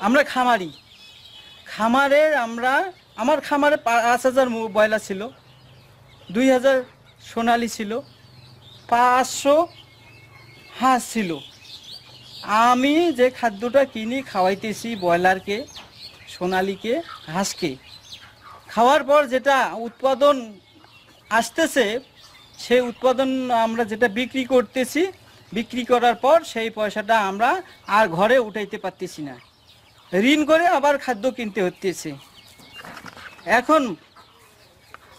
আমরা খামারি, খামারের আমার খামারে 5,000 ব্রয়লার ছিল, 2,000 সোনালি ছিল, 500 হাঁস ছিল। আমি যে খাদ্যটা কিনি খাওয়াইতেছি ব্রয়লারকে, সোনালিকে, হাঁসকে, খাওয়ার পর যেটা উৎপাদন আসতেছে সেই উৎপাদন আমরা যেটা বিক্রি করতেছি, বিক্রি করার পর সেই পয়সাটা আমরা আর ঘরে উঠাইতে পারতেছি না, ঋণ করে আবার খাদ্য কিনতে হতেছে। এখন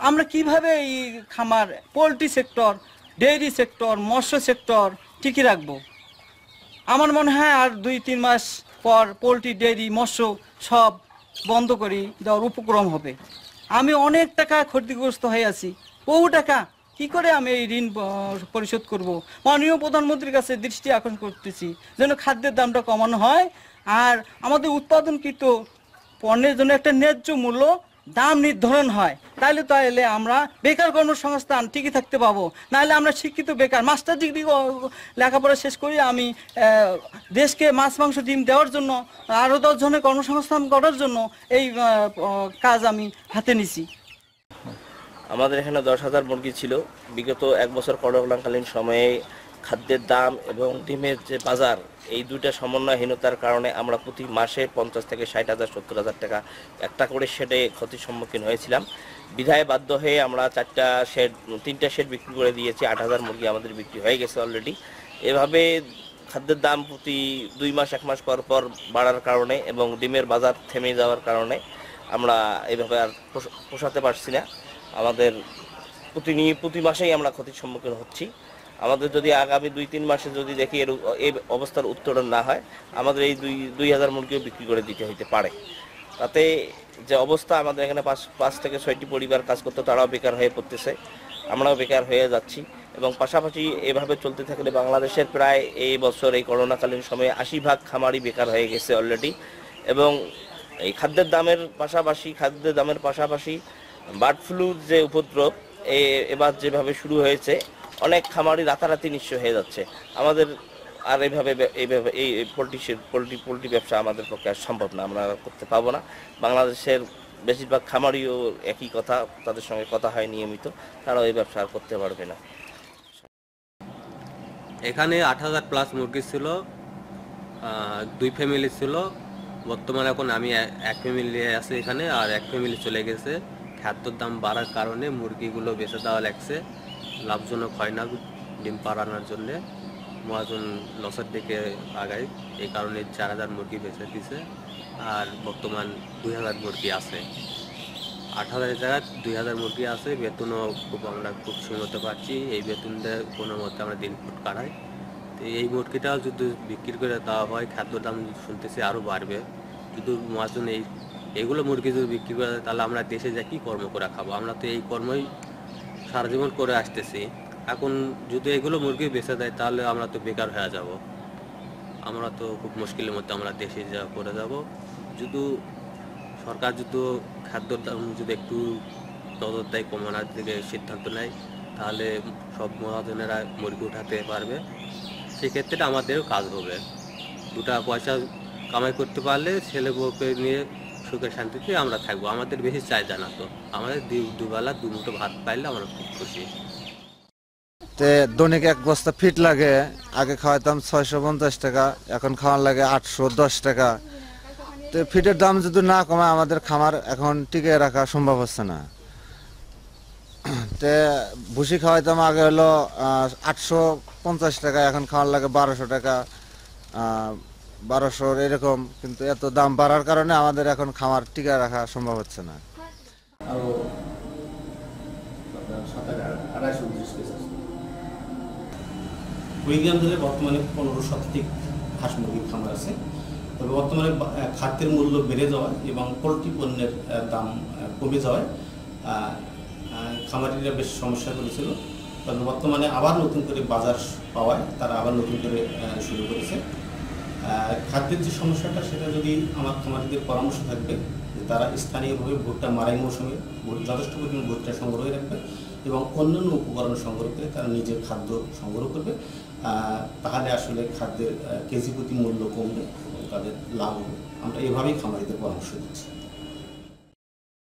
আমরা কিভাবে এই খামার, পোলট্রি সেক্টর, ডেইরি সেক্টর, মৎস্য সেক্টর টিকে রাখবো? আমার মনে হয় আর 2-3 মাস পর পোলট্রি, ডেইরি, মৎস্য সব বন্ধ করে দেওয়ার উপক্রম হবে। আমি অনেক টাকা ক্ষতিগ্রস্ত হয়ে আছি, বহু টাকা। কি করে আমি এই ঋণ পরিশোধ করব? মাননীয় প্রধানমন্ত্রীর কাছে দৃষ্টি আকর্ষণ করতেছি যেন খাদ্যের দামটা কমানো হয় আর আমাদের উৎপাদনকৃত পণ্যের জন্য একটা ন্যায্য মূল্য দাম নির্ধারণ হয়। তাহলে আমরা বেকার কর্মসংস্থান টিকে থাকতে পাবো। নাহলে আমরা শিক্ষিত বেকার, মাস্টার ডিগ্রি লেখাপড়া শেষ করি আমি দেশকে মাছ মাংস ডিম দেওয়ার জন্য, আরও 10 জনের কর্মসংস্থান করার জন্য এই কাজ আমি হাতে নিছি। আমাদের এখানে 10,000 মুরগি ছিল। বিগত 1 বছর করোনাকালীন সময়ে খাদ্যের দাম এবং ডিমের যে বাজার, এই দুইটা সমন্বয়হীনতার কারণে আমরা প্রতি মাসে 50 থেকে 60,000 70,000 টাকা একটা করে শেডে ক্ষতির সম্মুখীন হয়েছিলাম। বিধায় বাধ্য হয়ে আমরা 3টা শেড বিক্রি করে দিয়েছি। 8,000 মুরগি আমাদের বিক্রি হয়ে গেছে অলরেডি। এভাবে খাদ্যের দাম প্রতি 2 মাস 1 মাস পর পর বাড়ার কারণে এবং ডিমের বাজার থেমে যাওয়ার কারণে আমরা এইভাবে আর পোষাতে পারছি না। আমাদের প্রতি মাসেই আমরা ক্ষতির সম্মুখীন হচ্ছি। আমাদের যদি আগামী 2-3 মাসে যদি দেখি এই অবস্থার উত্তরণ না হয়, আমাদের এই 2,000 মুরগিও বিক্রি করে দিতে হইতে পারে। তাতে যে অবস্থা, আমাদের এখানে 5 থেকে 6টি পরিবার কাজ করতে, তারাও বেকার হয়ে পড়তেছে, আমরাও বেকার হয়ে যাচ্ছি। এবং পাশাপাশি এভাবে চলতে থাকলে বাংলাদেশের প্রায় এই বছর এই করোনাকালীন সময়ে 80% খামারি বেকার হয়ে গেছে অলরেডি। এবং এই খাদ্যের দামের পাশাপাশি বার্ড ফ্লুর যে উপদ্রব এবার যেভাবে শুরু হয়েছে, অনেক খামারি রাতারাতি নিঃস্ব হয়ে যাচ্ছে। আমাদের আর এইভাবে এই পোলট্রি ব্যবসা আমাদের পক্ষে আর সম্ভব না, আমরা করতে পাবো না। বাংলাদেশের বেশিরভাগ খামারিও একই কথা, তাদের সঙ্গে কথা হয় নিয়মিত, তারাও এই ব্যবসা আর করতে পারবে না। এখানে 8,000 প্লাস মুরগি ছিল, 2 ফ্যামিলি ছিল। বর্তমানে এখন আমি এক ফ্যামিলি আছে এখানে, আর এক ফ্যামিলি চলে গেছে। খাদ্যর দাম বাড়ার কারণে মুরগিগুলো বেঁচে দেওয়া লাগছে, লাভজনক হয় না ডিম পাড়ানোর জন্যে। মহাজন লসের দিকে আগায়, এই কারণে 4,000 মুরগি বেঁচে দিছে। আর বর্তমান 2,000 মুরগি আছে। 8,000 জায়গায় 2,000 মুরগি আছে। বেতনও আমরা খুব সীমিত পাচ্ছি। এই বেতন দিয়ে কোনো মতে আমরা দিন ফুট কাটাই। তো এই মুরগিটাও যদি বিক্রি করে দেওয়া হয়, খাদ্যর দাম শুনতেছি আরও বাড়বে। যদি মহাজন এইগুলো মুরগি যদি বিক্রি করে দেয়, তাহলে আমরা দেশে যা কী কর্ম করে খাবো? আমরা তো এই কর্মই সারা জীবন করে আসতেছি। এখন যদি এগুলো মুরগি বেঁচে দেয়, তাহলে আমরা তো বেকার হয়ে যাব। আমরা তো খুব মুশকিলের মধ্যে আমরা দেশে যা করে যাব। যদি সরকার যদি খাদ্যর দাম যদি একটু নজরদারি কমানোর দিকে সিদ্ধান্ত নেয়, তাহলে সব মহাজনেরা মুরগি উঠাতে পারবে। সেক্ষেত্রে আমাদেরও কাজ হবে। 2 টাকা পয়সা কামাই করতে পারলে ছেলে বউকে নিয়ে সুখে শান্তিতে আমরা থাকবো। আমাদের বেশি চাহিদা না তো, আমাদের দুবেলা 2 মুঠো ভাত পাইলে আমরা খুব খুশি। দৈনিক 1 বস্তা ফিট লাগে। আগে খাওয়াইতাম 650 টাকা, এখন খাওয়ার লাগে 810 টাকা। তো ফিটের দাম যদি না কমায়, আমাদের খামার এখন টিকে রাখা সম্ভব হচ্ছে না। তে ভুসি খাওয়াইতাম আগে হলো 850 টাকা, এখন খাওয়ার লাগে 1200 টাকা, 1200 এরকম। কিন্তু এত দাম বাড়ার কারণে আমাদের এখন খামার টিকে রাখা সম্ভব হচ্ছে না। কুড়িগ্রাম জেলায় বর্তমানে 15 শতাধিক হাঁস মুরগির খামার আছে। তবে বর্তমানে খাদ্যের মূল্য বেড়ে যাওয়া এবং পোলট্রি পণ্যের দাম কমে যাওয়ায় খামারিরা বেশ সমস্যা করেছিল। তবে বর্তমানে আবার নতুন করে বাজার পাওয়ায় তারা আবার নতুন করে শুরু করেছে। খাদ্যের যে সমস্যাটা, সেটা যদি আমার খামারিদের পরামর্শ থাকবে যে তারা স্থানীয়ভাবে ভুট্টা মাড়াই মৌসুমে যথেষ্ট পরিমাণ ভুট্টা সংগ্রহ রাখবে এবং অন্যান্য উপকরণ সংগ্রহ করে তারা নিজের খাদ্য সংগ্রহ করবে, তাহলে আসলে খাদ্যের কেজি প্রতি মূল্য কমবে তাদের লাভ হবে, আমরা এভাবেই খামারিদের পরামর্শ দিচ্ছি।